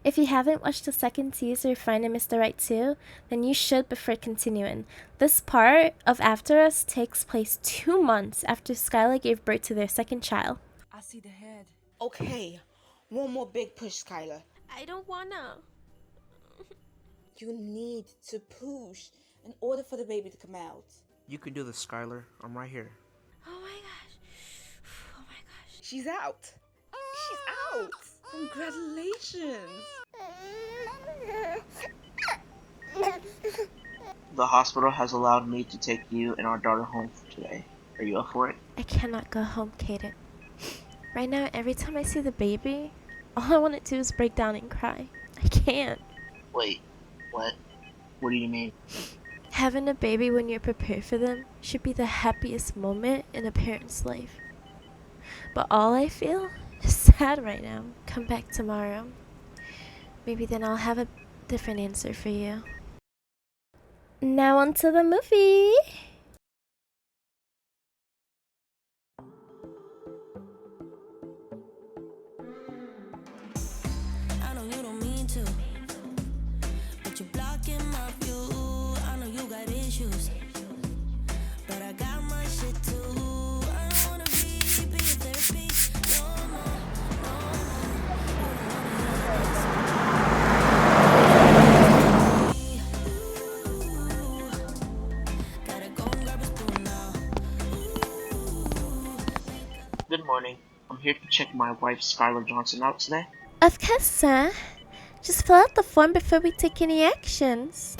If you haven't watched the second teaser, Find and Missed the Right Two, then you should before continuing. This part of After Us takes place 2 months after Skylar gave birth to their second child. I see the head. Okay, one more big push, Skylar. I don't wanna. You need to push in order for the baby to come out. You can do this, Skylar. I'm right here. Oh my gosh. Oh my gosh. She's out. She's out. Congratulations. The hospital has allowed me to take you and our daughter home for today. Are you up for it? I cannot go home, Kaden. Right now, every time I see the baby, all I want to do is break down and cry. I can't. Wait, what? What do you mean? Having a baby when you're prepared for them should be the happiest moment in a parent's life. But all I feel is sad right now. Come back tomorrow. Maybe then I'll have a different answer for you. Now on to the movie. I know you don't mean to, but you're blocking my view. I know you got issues, but I got my shit too. I don't wanna be therapy no more, gotta go and grab a spoon now. Good morning. I'm here to check my wife, Skylar Johnson, out today. Of course, sir. Just fill out the form before we take any actions.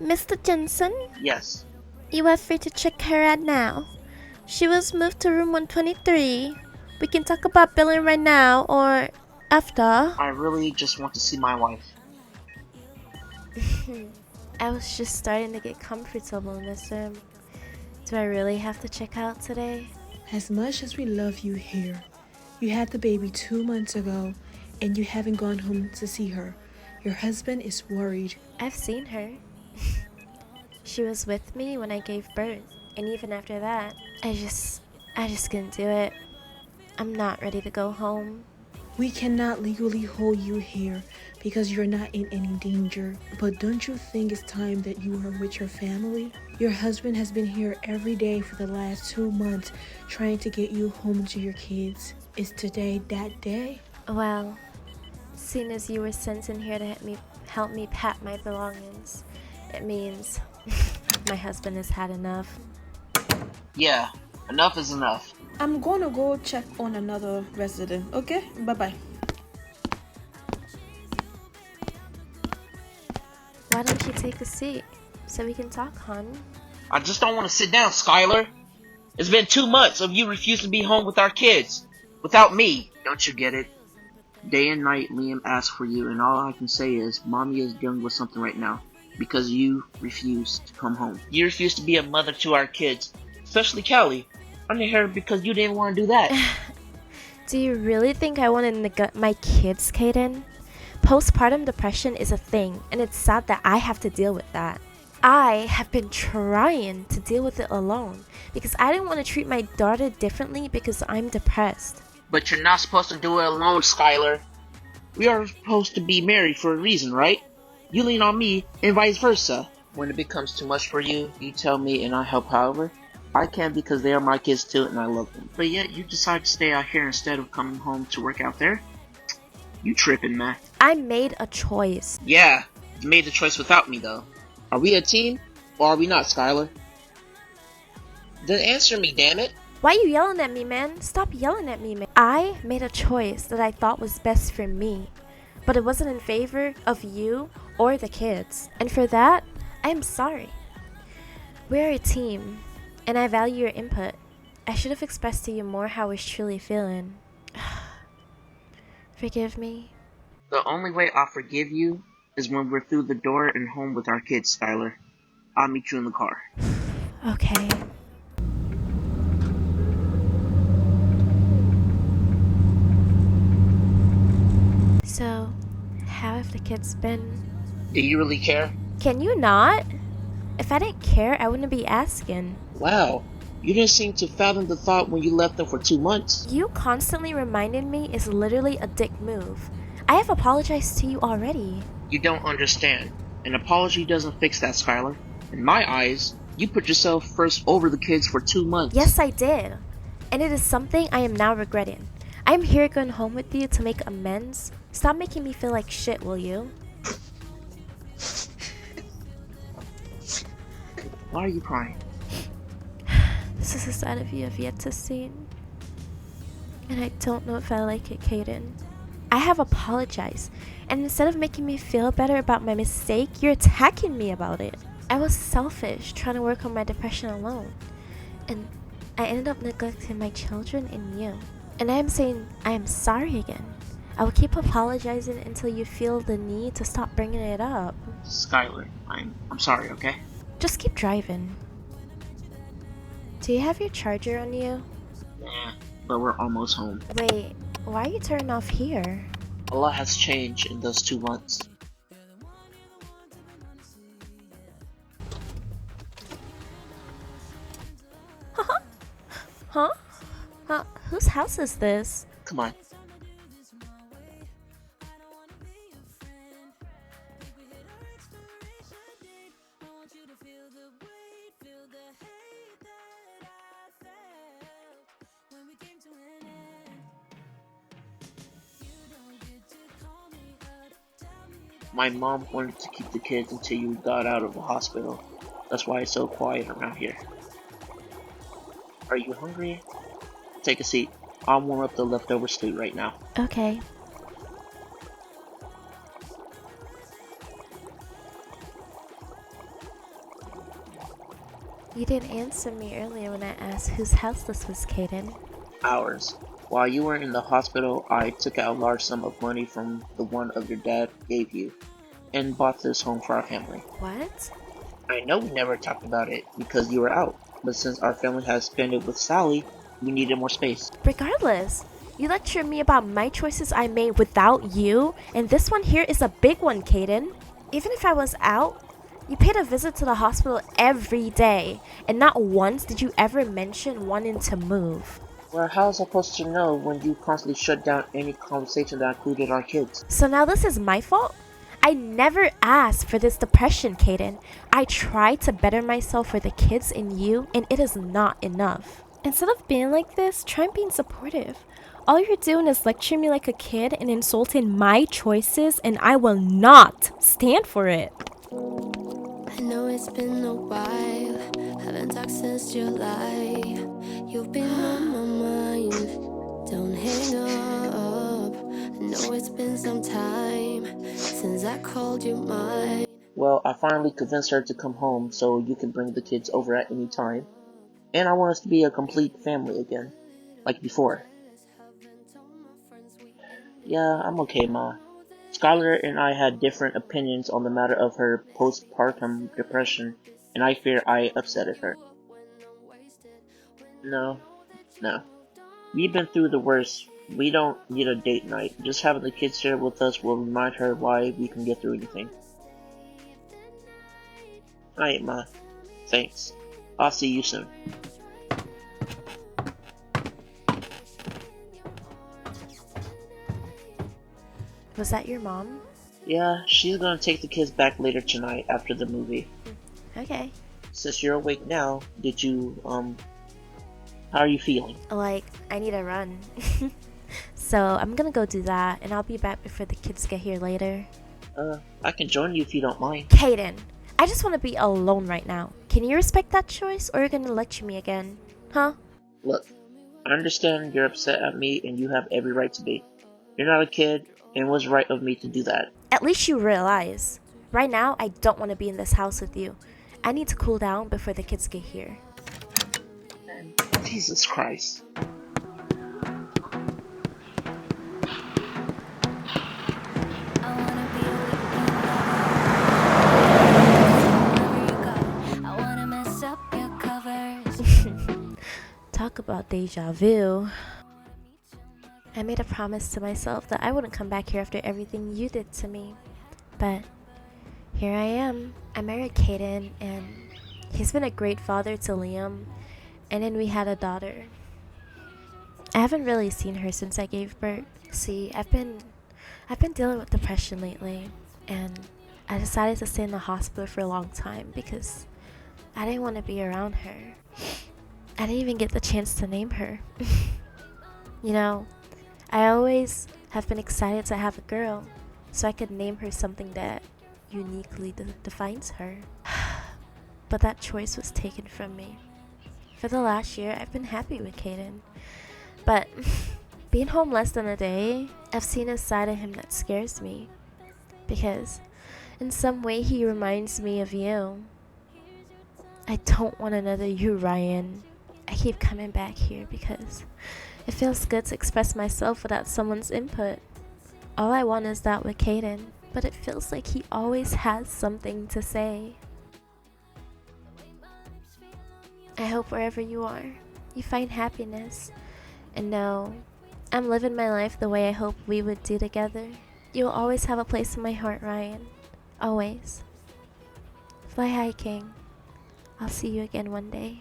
Mr. Jensen, Yes. you are free to check her out now. She was moved to room 123. We can talk about billing right now or after. I really just want to see my wife. I was just starting to get comfortable in this room. Do I really have to check out today? As much as we love you here, you had the baby 2 months ago and you haven't gone home to see her. Your husband is worried. I've seen her. She was with me when I gave birth, and even after that, I just couldn't do it. I'm not ready to go home. We cannot legally hold you here because you're not in any danger. But don't you think it's time that you are with your family? Your husband has been here every day for the last 2 months trying to get you home to your kids. Is today that day? Well, seeing as you were sent in here to help me pack my belongings, it means my husband has had enough. Yeah, enough is enough. I'm gonna go check on another resident, okay? Bye-bye. Why don't you take a seat so we can talk, hon? I just don't want to sit down, Skylar. It's been 2 months of you refusing to be home with our kids. Without me. Don't you get it? Day and night, Liam asks for you, and all I can say is, Mommy is dealing with something right now. Because you refuse to come home. You refuse to be a mother to our kids. Especially Callie. I'm here because you didn't want to do that. Do you really think I want to neglect my kids, Kaden? Postpartum depression is a thing, and it's sad that I have to deal with that. I have been trying to deal with it alone because I didn't want to treat my daughter differently because I'm depressed. But you're not supposed to do it alone, Skylar. We are supposed to be married for a reason, right? You lean on me, and vice versa. When it becomes too much for you, you tell me and I help however. I can because they are my kids too and I love them. But yet you decide to stay out here instead of coming home to work out there? You tripping, man. I made a choice. Yeah, you made the choice without me though. Are we a team? Or are we not, Skylar? Then answer me, damn it. Why are you yelling at me, man? Stop yelling at me, man. I made a choice that I thought was best for me, but it wasn't in favor of you or the kids. And for that, I'm sorry. We're a team, and I value your input. I should have expressed to you more how I was truly feeling. Forgive me. The only way I'll forgive you is when we're through the door and home with our kids, Skylar. I'll meet you in the car. Okay. So, how have the kids been? Do you really care? Can you not? If I didn't care, I wouldn't be asking. Wow, You didn't seem to fathom the thought when you left them for 2 months. You constantly reminding me is literally a dick move. I have apologized to you already. You don't understand. An apology doesn't fix that, Skylar. In my eyes, you put yourself first over the kids for 2 months. Yes, I did. And it is something I am now regretting. I am here going home with you to make amends. Stop making me feel like shit, will you? Why are you crying? This is a side of you I've yet to see. And I don't know if I like it, Kaden. I have apologized, and instead of making me feel better about my mistake, you're attacking me about it. I was selfish, trying to work on my depression alone. And I ended up neglecting my children and you. And I am saying I am sorry again. I will keep apologizing until you feel the need to stop bringing it up. Skylar, I'm sorry, okay? Just keep driving. Do you have your charger on you? Yeah, but we're almost home. Wait, why are you turning off here? A lot has changed in those 2 months. Huh? Whose house is this? Come on. My mom wanted to keep the kids until you got out of the hospital. That's why it's so quiet around here. Are you hungry? Take a seat. I'll warm up the leftover stew right now. Okay. You didn't answer me earlier when I asked whose house this was, Kaden. Ours. While you were in the hospital, I took out a large sum of money from the one of your dad gave you and bought this home for our family. What? I know we never talked about it because you were out, but since our family has spent it with Sally, we needed more space. Regardless, you lecture me about my choices I made without you, and this one here is a big one, Kaden. Even if I was out, you paid a visit to the hospital every day, and not once did you ever mention wanting to move. Well, how was I supposed to know when you constantly shut down any conversation that included our kids? So now this is my fault? I never asked for this depression, Kaden. I tried to better myself for the kids and you, and it is not enough. Instead of being like this, try being supportive. All you're doing is lecturing me like a kid and insulting my choices, and I will not stand for it. I know it's been a while, haven't talked since July. You've been on my mind, don't hang up. I know it's been some time since I called you mine. Well, I finally convinced her to come home so you can bring the kids over at any time. And I want us to be a complete family again, like before. Yeah, I'm okay, Ma. Skylar and I had different opinions on the matter of her postpartum depression, and I fear I upsetted her. No. We've been through the worst. We don't need a date night. Just having the kids here with us will remind her why we can get through anything. Alright, Ma. Thanks. I'll see you soon. Was that your mom? Yeah, she's gonna take the kids back later tonight after the movie. Okay. Since you're awake now, did you, how are you feeling? Like, I need a run. So I'm gonna go do that, and I'll be back before the kids get here later. I can join you if you don't mind. Kaden, I just want to be alone right now. Can you respect that choice, or are you gonna lecture me again? Huh? Look, I understand you're upset at me and you have every right to be. You're not a kid, and it was right of me to do that. At least you realize. Right now, I don't want to be in this house with you. I need to cool down before the kids get here. Jesus Christ. Talk about deja vu. I made a promise to myself that I wouldn't come back here after everything you did to me. But here I am. I married Kaden, and he's been a great father to Liam. And then we had a daughter. I haven't really seen her since I gave birth. See, I've been dealing with depression lately, and I decided to stay in the hospital for a long time because I didn't want to be around her. I didn't even get the chance to name her. You know, I always have been excited to have a girl so I could name her something that uniquely defines her. But that choice was taken from me. For the last year, I've been happy with Caden. But being home less than a day, I've seen a side of him that scares me. Because in some way, he reminds me of you. I don't want another you, Ryan. I keep coming back here because it feels good to express myself without someone's input. All I want is that with Caden, but it feels like he always has something to say. I hope wherever you are, you find happiness. And know, I'm living my life the way I hope we would do together. You'll always have a place in my heart, Ryan. Always. Fly high, King. I'll see you again one day.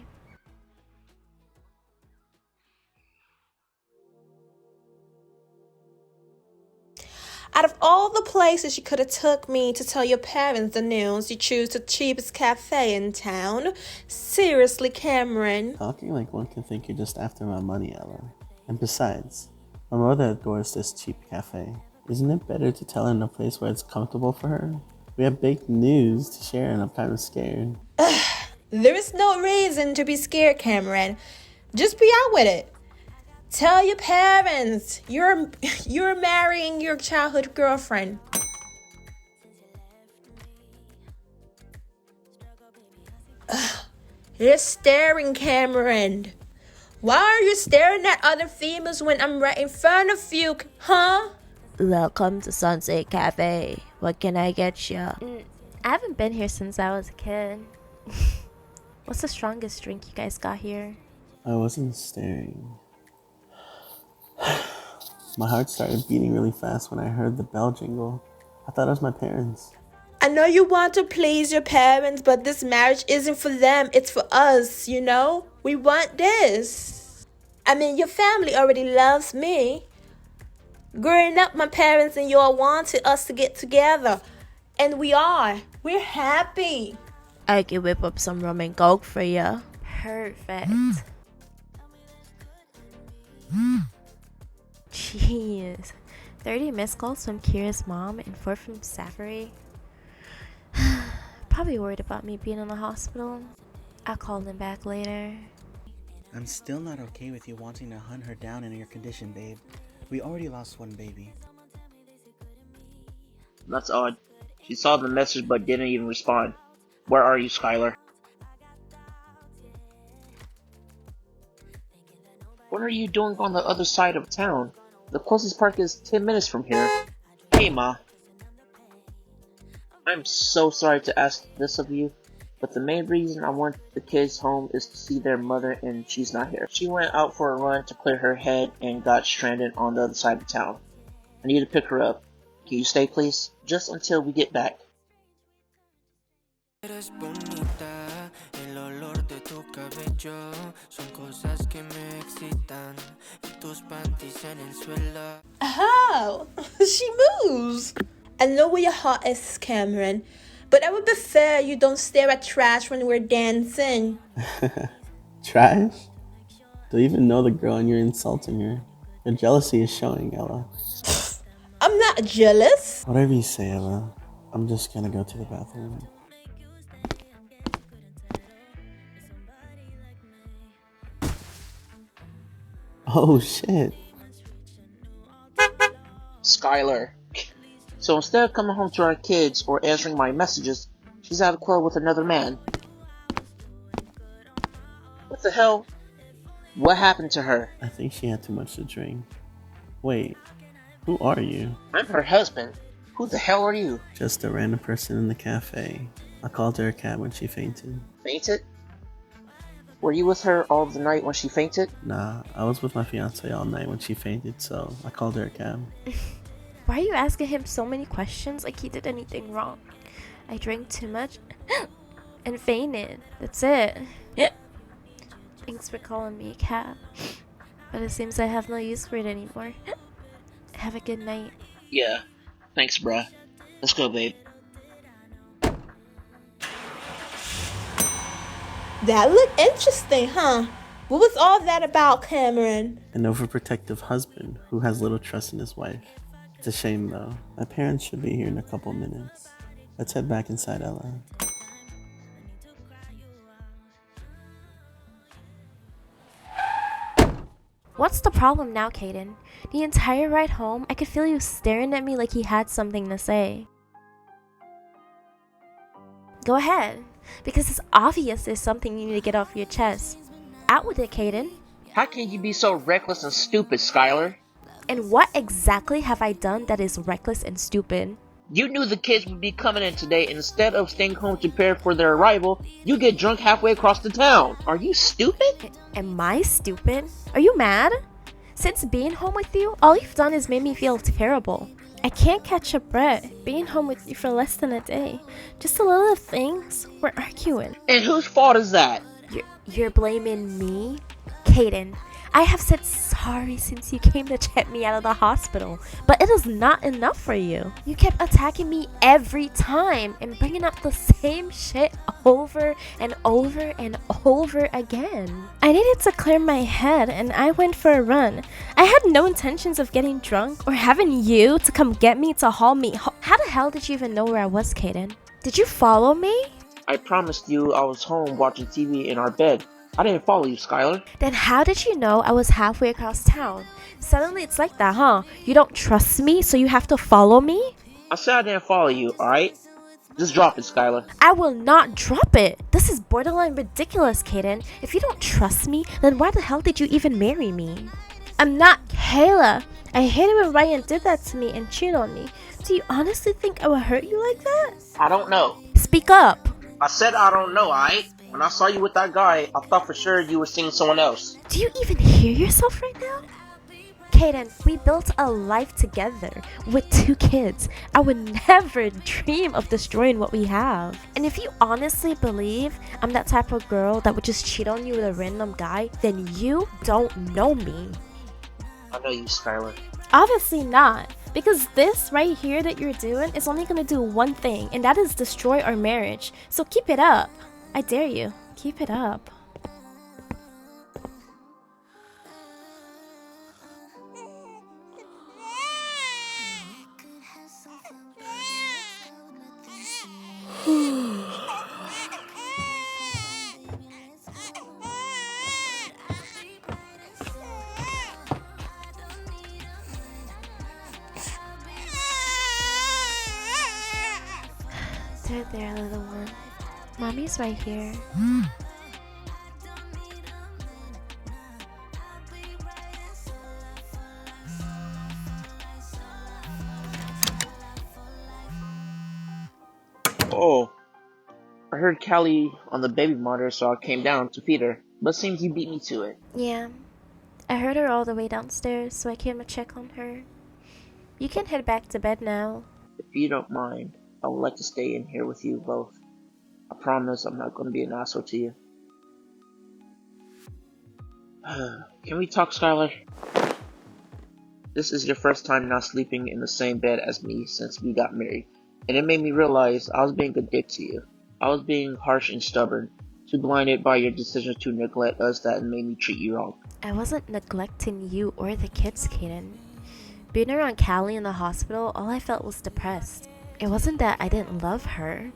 Out of all the places you could have took me to tell your parents the news, you choose the cheapest cafe in town. Seriously, Cameron. Talking like one can think you're just after my money, Ella. And besides, my mother adores this cheap cafe. Isn't it better to tell her in a place where it's comfortable for her? We have big news to share and I'm kind of scared. There is no reason to be scared, Cameron. Just be out with it. Tell your parents you're marrying your childhood girlfriend. You're staring, Cameron. Why are you staring at other females when I'm right in front of you, huh? Welcome to Sunset Cafe. What can I get you? I haven't been here since I was a kid. What's the strongest drink you guys got here? I wasn't staring. My heart started beating really fast when I heard the bell jingle. I thought it was my parents. I know you want to please your parents, but this marriage isn't for them. It's for us, you know? We want this. I mean, your family already loves me. Growing up, my parents and you all wanted us to get together. And we are. We're happy. I can whip up some rum and coke for you. Perfect. Jeez. 30 missed calls from Kira's mom and 4 from Safari. Probably worried about me being in the hospital. I'll call them back later. I'm still not okay with you wanting to hunt her down in your condition, babe. We already lost one baby. That's odd. She saw the message but didn't even respond. Where are you, Skylar? What are you doing on the other side of town? The closest park is 10 minutes from here. Hey, Ma. I'm so sorry to ask this of you, but the main reason I want the kids home is to see their mother and she's not here. She went out for a run to clear her head and got stranded on the other side of town. I need to pick her up. Can you stay, please? Just until we get back. Eres bonita, el olor de tu cabello son cosas que me excitan y tus panties en el suelo. Oh, she moves. I know where your heart is, Cameron, but I would prefer you don't stare at trash when we're dancing. Trash? Don't even know the girl and you're insulting her. Your jealousy is showing, Ella. I'm not jealous. Whatever you say, Ella. I'm just gonna go to the bathroom. Oh shit. Skylar. So instead of coming home to our kids or answering my messages, she's at a club with another man. What the hell? What happened to her? I think she had too much to drink. Wait, who are you? I'm her husband. Who the hell are you? Just a random person in the cafe. I called her a cab when she fainted. Fainted? Were you with her all the night when she fainted? Nah, I was with my fiance all night when she fainted, so I called her a cab. Why are you asking him so many questions like he did anything wrong? I drank too much and fainted. That's it. Thanks for calling me a cat. But it seems I have no use for it anymore. Have a good night. Yeah. Thanks, bruh. Let's go, babe. That looked interesting, huh? What was all that about, Cameron? An overprotective husband who has little trust in his wife. It's a shame though. My parents should be here in a couple minutes. Let's head back inside, Ella. What's the problem now, Caden? The entire ride home, I could feel you staring at me like you had something to say. Go ahead, because it's obvious there's something you need to get off your chest. Out with it, Caden. How can you be so reckless and stupid, Skylar? And what exactly have I done that is reckless and stupid? You knew the kids would be coming in today, and instead of staying home to prepare for their arrival, you get drunk halfway across the town. Are you stupid? Am I stupid? Are you mad? Since being home with you, all you've done is made me feel terrible. I can't catch a breath being home with you for less than a day. Just a little things, we're arguing. And whose fault is that? You're blaming me? Caden, I have said sorry since you came to check me out of the hospital, but it is not enough for you. You kept attacking me every time and bringing up the same shit over and over and over again. I needed to clear my head and I went for a run. I had no intentions of getting drunk or having you to come get me to haul me. How the hell did you even know where I was, Caden? Did you follow me? I promised you I was home watching TV in our bed. I didn't follow you, Skylar. Then how did you know I was halfway across town? Suddenly it's like that, huh? You don't trust me, so you have to follow me? I said I didn't follow you, alright? Just drop it, Skylar. I will not drop it. This is borderline ridiculous, Caden. If you don't trust me, then why the hell did you even marry me? I'm not Kayla. I hated when Ryan did that to me and cheated on me. Do you honestly think I would hurt you like that? I don't know. Speak up. I said I don't know, alright? When I saw you with that guy, I thought for sure you were seeing someone else. Do you even hear yourself right now? Caden, we built a life together with 2 kids. I would never dream of destroying what we have. And if you honestly believe I'm that type of girl that would just cheat on you with a random guy, then you don't know me. I know you, Skylar. Obviously not. Because this right here that you're doing is only gonna do one thing, and that is destroy our marriage. So keep it up. I dare you. Keep it up. There, little one. Mommy's right here. Oh. I heard Callie on the baby monitor, so I came down to feed her. But seems you beat me to it. Yeah. I heard her all the way downstairs, so I came to check on her. You can head back to bed now. If you don't mind, I would like to stay in here with you both. I promise I'm not going to be an asshole to you. Can we talk, Skylar? This is your first time not sleeping in the same bed as me since we got married, and it made me realize I was being a dick to you. I was being harsh and stubborn, too blinded by your decision to neglect us that made me treat you wrong. I wasn't neglecting you or the kids, Caden. Being around Callie in the hospital, all I felt was depressed. It wasn't that I didn't love her.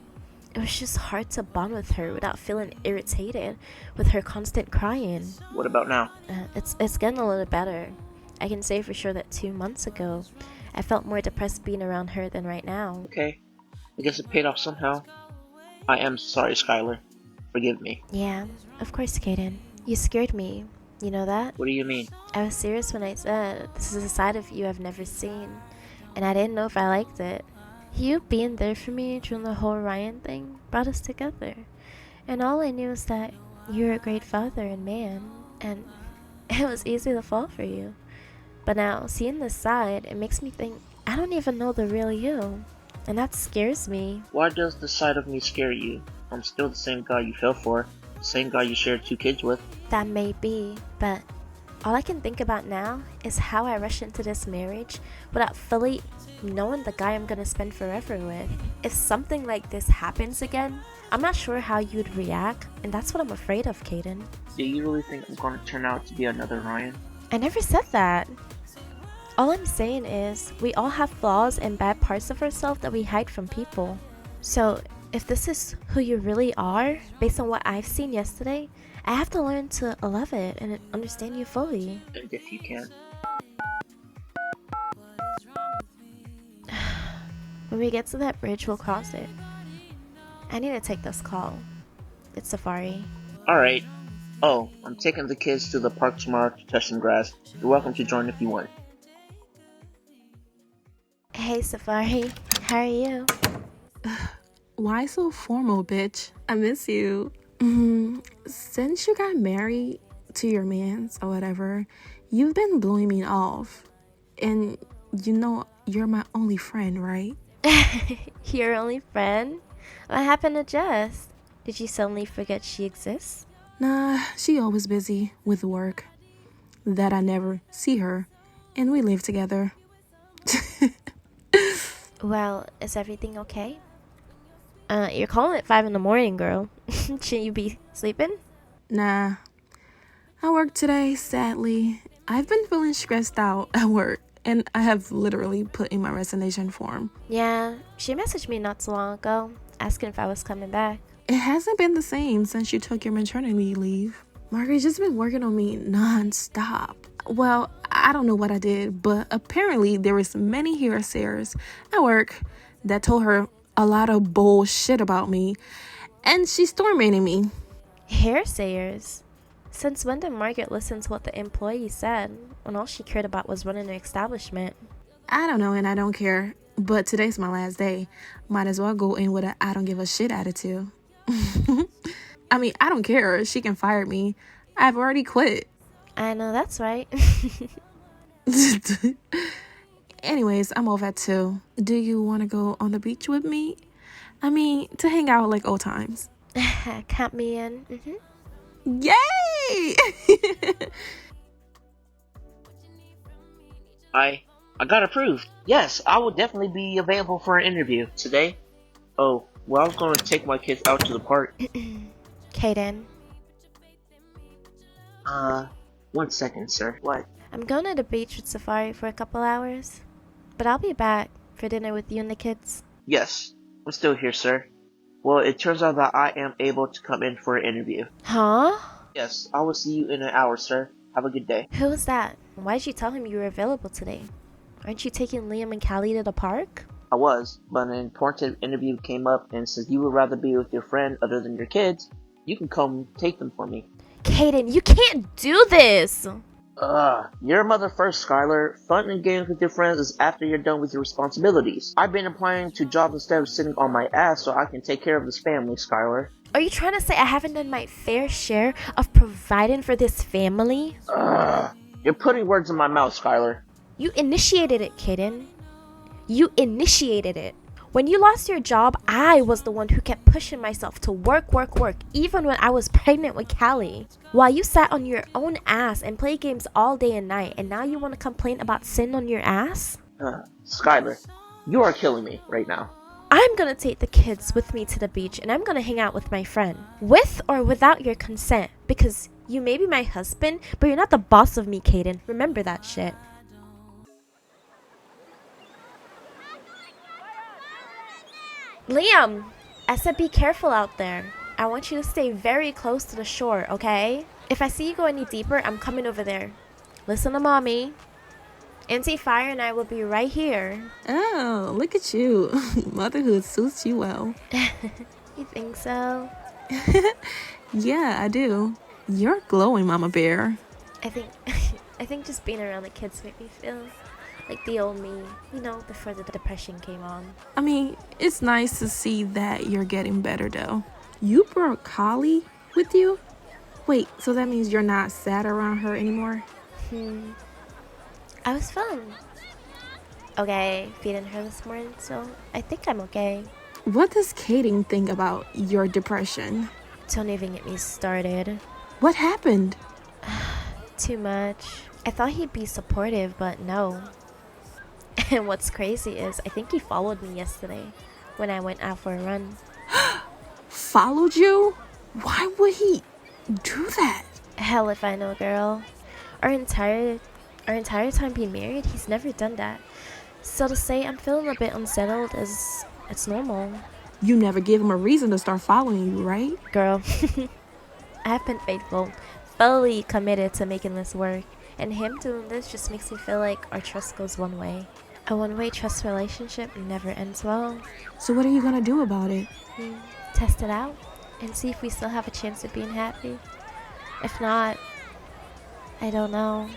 It was just hard to bond with her without feeling irritated with her constant crying. What about now? It's getting a little better. I can say for sure that 2 months ago, I felt more depressed being around her than right now. Okay, I guess it paid off somehow. I am sorry, Skylar. Forgive me. Yeah, of course, Caden. You scared me. You know that? What do you mean? I was serious when I said this is a side of you I've never seen, and I didn't know if I liked it. You being there for me during the whole Ryan thing brought us together, and all I knew was that you're a great father and man, and it was easy to fall for you. But now, seeing this side, it makes me think I don't even know the real you, and that scares me. Why does the side of me scare you? I'm still the same guy you fell for. Same guy you shared 2 kids with. That may be, but all I can think about now is how I rushed into this marriage without fully knowing the guy I'm gonna spend forever with. If something like this happens again, I'm not sure how you'd react, and that's what I'm afraid of, Kaden. Do you really think I'm gonna turn out to be another Ryan? I never said that. All I'm saying is, we all have flaws and bad parts of ourselves that we hide from people. So, if this is who you really are, based on what I've seen yesterday, I have to learn to love it and understand you fully. And if you can. When we get to that bridge, we'll cross it. I need to take this call. It's Safari. Alright. Oh, I'm taking the kids to the park tomorrow to touch some grass. You're welcome to join if you want. Hey Safari, how are you? Why so formal, bitch? I miss you. Since you got married to your mans or whatever, you've been blowing me off. And you know you're my only friend, right? Your only friend? What happened to Jess? Did you suddenly forget she exists? Nah, she always busy with work. That I never see her, and we live together. Well, is everything okay? You're calling at 5 in the morning, girl. Shouldn't you be sleeping? Nah, I work today, sadly. I've been feeling stressed out at work, and I have literally put in my resignation form. Yeah, she messaged me not so long ago, asking if I was coming back. It hasn't been the same since you took your maternity leave. Margaret's just been working on me non-stop. Well, I don't know what I did, but apparently there was many hearsayers at work that told her a lot of bullshit about me, and she's tormenting me. Hearsayers? Since when did Margaret listen to what the employee said when all she cared about was running an establishment? I don't know, and I don't care, but today's my last day. Might as well go in with a I don't give a shit attitude. I mean, I don't care. She can fire me. I've already quit. I know that's right. Anyways, I'm off at 2. Do you want to go on the beach with me? I mean, to hang out like old times. Count me in. Yay! I got approved. Yes, I will definitely be available for an interview. Today? Oh, well, I was going to take my kids out to the park. Kaden. 1 second, sir. What? I'm going to the beach with Safari for a couple hours, but I'll be back for dinner with you and the kids. Yes, I'm still here, sir. Well, it turns out that I am able to come in for an interview. Huh? Yes, I will see you in an hour, sir. Have a good day. Who was that? Why did you tell him you were available today? Aren't you taking Liam and Callie to the park? I was, but an important interview came up, and since you would rather be with your friend other than your kids, you can come take them for me. Kaden, you can't do this! You're a mother first, Skylar. Fun and games with your friends is after you're done with your responsibilities. I've been applying to jobs instead of sitting on my ass so I can take care of this family, Skylar. Are you trying to say I haven't done my fair share of providing for this family? You're putting words in my mouth, Skylar. You initiated it, Kaden. You initiated it. When you lost your job, I was the one who kept pushing myself to work, even when I was pregnant with Callie. While you sat on your own ass and played games all day and night, and now you want to complain about sitting on your ass? Skylar, you are killing me right now. I'm gonna take the kids with me to the beach, and I'm gonna hang out with my friend. With or without your consent, because you may be my husband, but you're not the boss of me, Kaden. Remember that shit. Liam, I said be careful out there. I want you to stay very close to the shore, okay? If I see you go any deeper, I'm coming over there. Listen to mommy. Auntie Fire and I will be right here. Oh, look at you. Motherhood suits you well. You think so? Yeah, I do. You're glowing, Mama Bear. I think just being around the kids make me feel like the old me, you know, before the depression came on. I mean, it's nice to see that you're getting better, though. You brought Callie with you? Wait, so that means you're not sad around her anymore? I was fun. Okay, feeding her this morning, so I think I'm okay. What does Kaden think about your depression? Don't even get me started. What happened? Too much. I thought he'd be supportive, but no. And what's crazy is I think he followed me yesterday when I went out for a run. Followed you? Why would he do that? Hell if I know, girl. Our entire time being married, he's never done that. So to say I'm feeling a bit unsettled it's normal. You never gave him a reason to start following you, right? Girl, I've been faithful, fully committed to making this work. And him doing this just makes me feel like our trust goes one way. A one-way trust relationship never ends well. So what are you gonna do about it? Test it out and see if we still have a chance of being happy. If not, I don't know.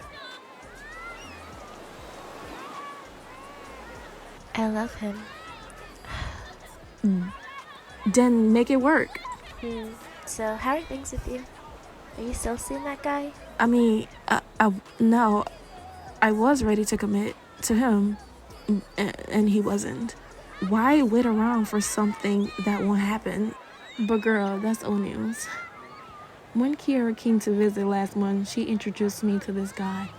I love him. Then make it work. So how are things with you? Are you still seeing that guy? I mean, no, I was ready to commit to him, and he wasn't. Why wait around for something that won't happen? But girl, that's old news. When Kiera came to visit last month, she introduced me to this guy,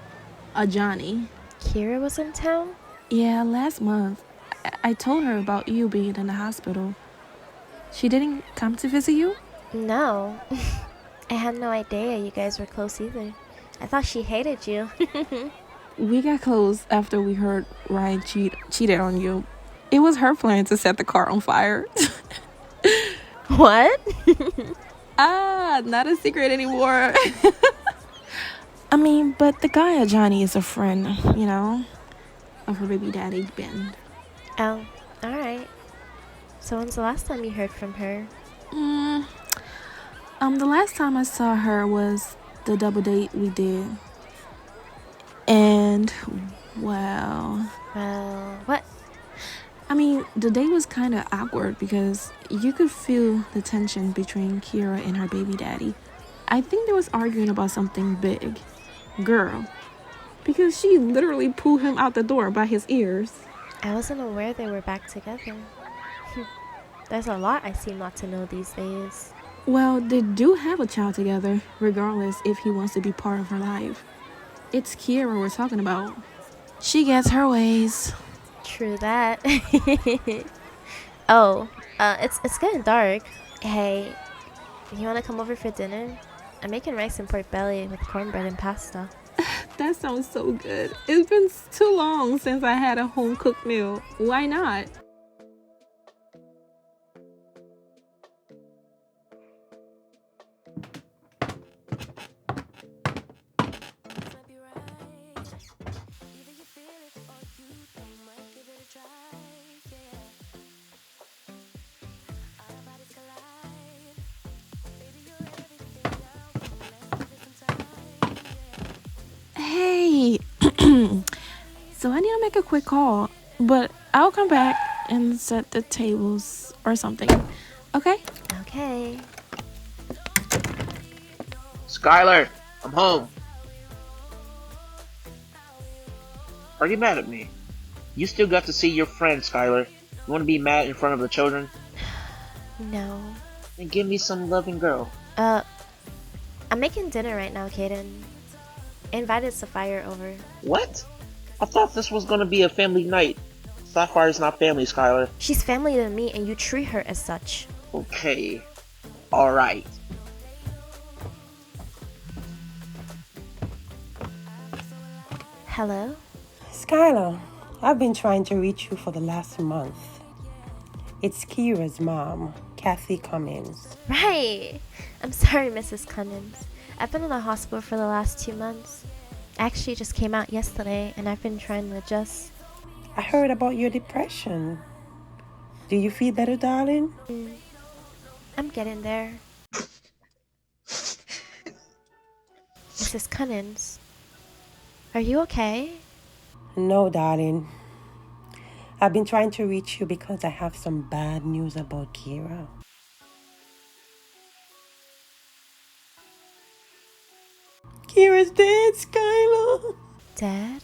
a Johnny. Kiera was in town? Yeah, last month. I told her about you being in the hospital. She didn't come to visit you? No. I had no idea you guys were close either. I thought she hated you. We got close after we heard Ryan cheated on you. It was her plan to set the car on fire. What? Not a secret anymore. I mean, but the guy, Johnny, is a friend, you know, of her baby daddy, Ben. Oh, alright. So when's the last time you heard from her? The last time I saw her was the double date we did. And, well, what? I mean, the date was kind of awkward because you could feel the tension between Kiera and her baby daddy. I think they was arguing about something big. Girl. Because she literally pulled him out the door by his ears. I wasn't aware they were back together. There's a lot I seem not to know these days. Well, they do have a child together, regardless if he wants to be part of her life. It's Kiera we're talking about. She gets her ways. True that. Oh, it's getting dark. Hey, you wanna come over for dinner? I'm making rice and pork belly with cornbread and pasta. That sounds so good. It's been too long since I had a home-cooked meal. Why not? Hey, so I need to make a quick call, but I'll come back and set the tables or something. Okay? Okay. Skylar, I'm home. Are you mad at me? You still got to see your friend, Skylar. You want to be mad in front of the children? No. Then give me some loving girl. I'm making dinner right now, Kaden. I invited Sapphire over. What? I thought this was gonna be a family night. Sapphire's not family, Skylar. She's family to me and you treat her as such. Okay. Alright. Hello? Skylar, I've been trying to reach you for the last month. It's Kiera's mom, Kathy Cummins. Right! I'm sorry, Mrs. Cummins. I've been in the hospital for the last 2 months. I actually just came out yesterday and I've been trying to adjust. I heard about your depression. Do you feel better, darling? I'm getting there. Mrs. Cummins, are you okay? No, darling. I've been trying to reach you because I have some bad news about Kiera. Kiera's dead, Skylar. Dad?